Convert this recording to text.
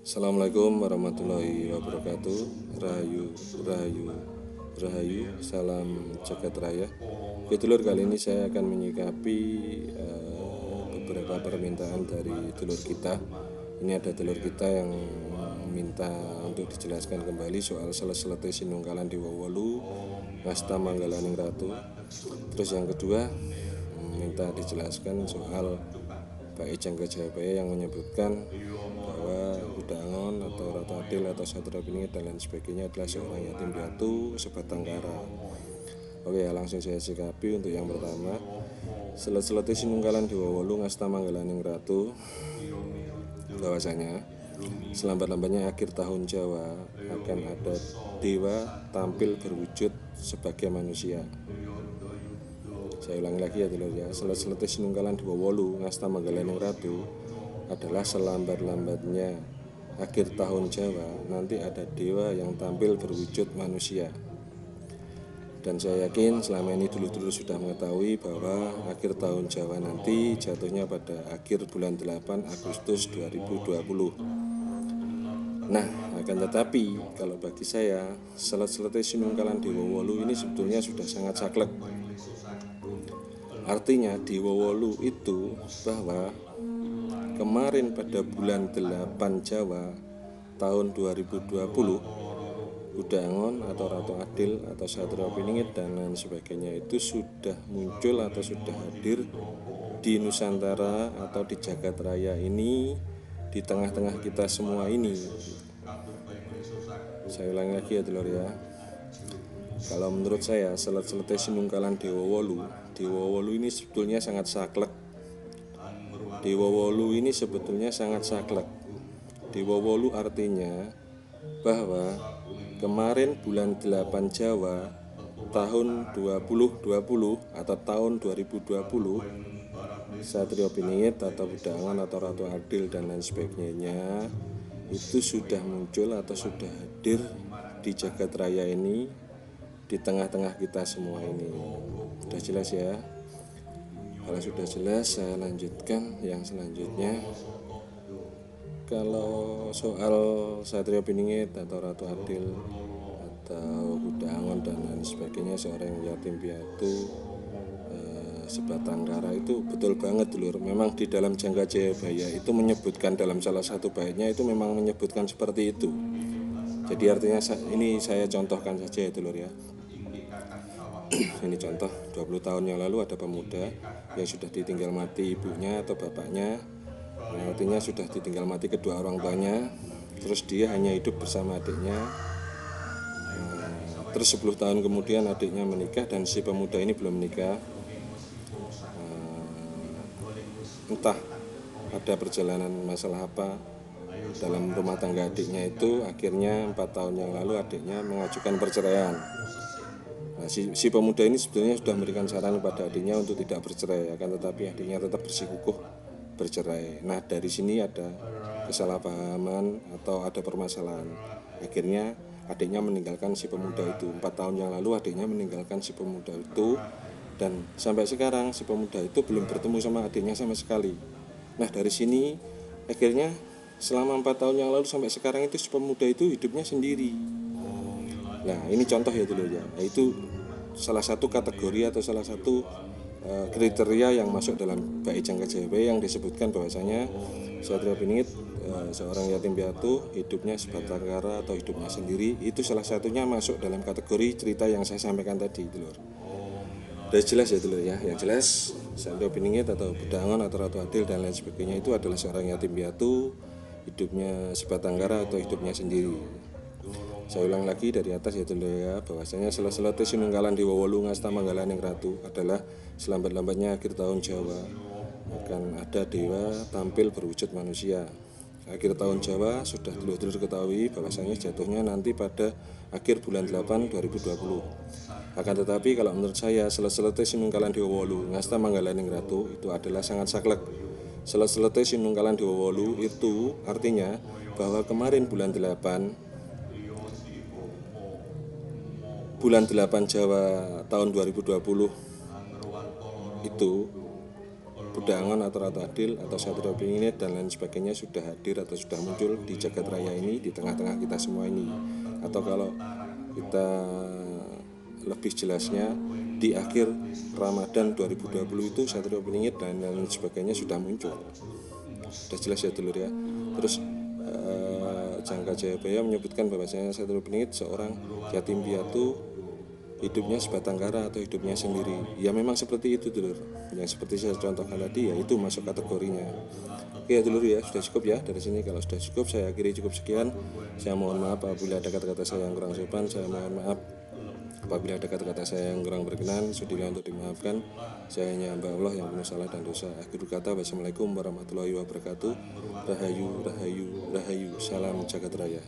Assalamualaikum warahmatullahi wabarakatuh. Rahayu, rahayu, rahayu. Salam jagat raya. Oke dulur, kali ini saya akan menyikapi beberapa permintaan dari dulur kita. Ini ada dulur kita yang minta untuk dijelaskan kembali soal Seleslete Sinungkalan Dewa Wolu Ngasta Manggalaning Ratu. Terus yang kedua, minta dijelaskan soal Pak Ijang Gajahbaya yang menyebutkan bahwa Budangon atau Ratu Adil atau Satria Piningit dan lain sebagainya adalah seorang yatim piatu sebatang kara. Oke, langsung saya sikapi. Untuk yang pertama, Seleslete Sinungkalan Dewa Wolu Ngasta Manggalaning Ratu, bahwasanya selambat-lambatnya akhir tahun Jawa akan ada dewa tampil berwujud sebagai manusia. Saya ulangi lagi ya dulur ya. Seleslete Sinungkalan Dewa Wolu Ngasta Manggalaning Ratu adalah selambat-lambatnya akhir tahun Jawa nanti ada dewa yang tampil berwujud manusia. Dan saya yakin selama ini dulu-dulu sudah mengetahui bahwa akhir tahun Jawa nanti jatuhnya pada akhir bulan 8 Agustus 2020. Nah, akan tetapi kalau bagi saya Seleslete Sinungkalan Dewa Wolu ini sebetulnya sudah sangat saklek. Artinya Dewa Wolu itu bahwa kemarin pada bulan 8 Jawa tahun 2020 Budangon atau Ratu Adil atau Satria Piningit dan lain sebagainya itu sudah muncul atau sudah hadir di Nusantara atau di jagat raya ini, di tengah-tengah kita semua ini. Saya ulangi lagi ya dulur ya. Kalau menurut saya Seleslete Sinungkalan Dewa Wolu ini sebetulnya sangat saklek. Dewa Wolu ini sebetulnya sangat saklek. Dewa Wolu artinya bahwa kemarin bulan 8 Jawa tahun 2020 atau tahun 2020 Satria Piningit atau Budangon atau Ratu Adil dan lain sebagainya itu sudah muncul atau sudah hadir di jagat raya ini, di tengah-tengah kita semua ini. Sudah jelas ya? Kalau sudah jelas, saya lanjutkan yang selanjutnya. Kalau soal Satria Piningit atau Ratu Adil atau Budangon dan lain sebagainya, seorang yatim piatu sebatang kara, itu betul banget dulur. Memang di dalam Jangka Jayabaya itu menyebutkan dalam salah satu baitnya itu memang menyebutkan seperti itu. Jadi artinya ini saya contohkan saja ya dulur ya. Ini contoh, 20 tahun yang lalu ada pemuda yang sudah ditinggal mati ibunya atau bapaknya. Artinya sudah ditinggal mati kedua orang tuanya. Terus dia hanya hidup bersama adiknya. Terus 10 tahun kemudian adiknya menikah dan si pemuda ini belum menikah. Entah ada perjalanan masalah apa dalam rumah tangga adiknya itu, akhirnya 4 tahun yang lalu adiknya mengajukan perceraian. Nah, si pemuda ini sebetulnya sudah memberikan saran kepada adiknya untuk tidak bercerai, akan tetapi adiknya tetap bersikukuh bercerai. Nah, dari sini ada kesalahpahaman atau ada permasalahan. Akhirnya adiknya meninggalkan si pemuda itu. 4 tahun yang lalu adiknya meninggalkan si pemuda itu, dan sampai sekarang si pemuda itu belum bertemu sama adiknya sama sekali. Nah, dari sini akhirnya selama 4 tahun yang lalu sampai sekarang itu si pemuda itu hidupnya sendiri. Nah, ini contoh ya dulu ya. Itu salah satu kategori atau salah satu kriteria yang masuk dalam Bait Jangka Jayabaya yang disebutkan bahwasanya Satria Piningit seorang yatim piatu hidupnya sebatang kara atau hidupnya sendiri, itu salah satunya masuk dalam kategori cerita yang saya sampaikan tadi dulur. Udah jelas ya dulur ya. Yang jelas Satria Piningit atau Budangon atau Ratu Adil dan lain sebagainya itu adalah seorang yatim piatu hidupnya sebatang kara atau hidupnya sendiri. Saya ulang lagi dari atas ya dulur ya, bahwasanya Seleslete Sinungkalan Dewa Wolu Ngasta Manggalaning Ratu adalah selambat-lambatnya akhir tahun Jawa akan ada dewa tampil berwujud manusia. Akhir tahun Jawa sudah dulur-dulur ketahui bahwasanya jatuhnya nanti pada akhir bulan 8 2020. Akan tetapi kalau menurut saya Seleslete Sinungkalan Dewa Wolu Ngasta Manggalaning Ratu itu adalah sangat saklek. Seleslete Sinungkalan Dewa Wolu itu artinya bahwa kemarin bulan 8 Jawa tahun 2020 itu Budangon atau Ratu Adil atau Satrio Piningit dan lain sebagainya sudah hadir atau sudah muncul di jagat raya ini, di tengah-tengah kita semua ini. Atau kalau kita lebih jelasnya, di akhir Ramadan 2020 itu Satrio Piningit dan lain sebagainya sudah muncul. Sudah jelas ya dulur ya. Terus Jangka Jayabaya menyebutkan bahwasanya Satrio Piningit seorang yatim piatu, hidupnya sebatang kara atau hidupnya sendiri. Ya memang seperti itu dulur. Yang seperti saya contohkan tadi, ya itu masuk kategorinya. Oke ya dulur ya, sudah cukup ya dari sini. Kalau sudah cukup, saya akhiri cukup sekian. Saya mohon maaf apabila ada kata-kata saya yang kurang sopan. Saya mohon maaf apabila ada kata-kata saya yang kurang berkenan. Sudilah untuk dimaafkan. Saya hanya hamba Allah yang penuh salah dan dosa. Akhir kata, wassalamualaikum warahmatullahi wabarakatuh. Rahayu, rahayu, rahayu. Salam jagat raya.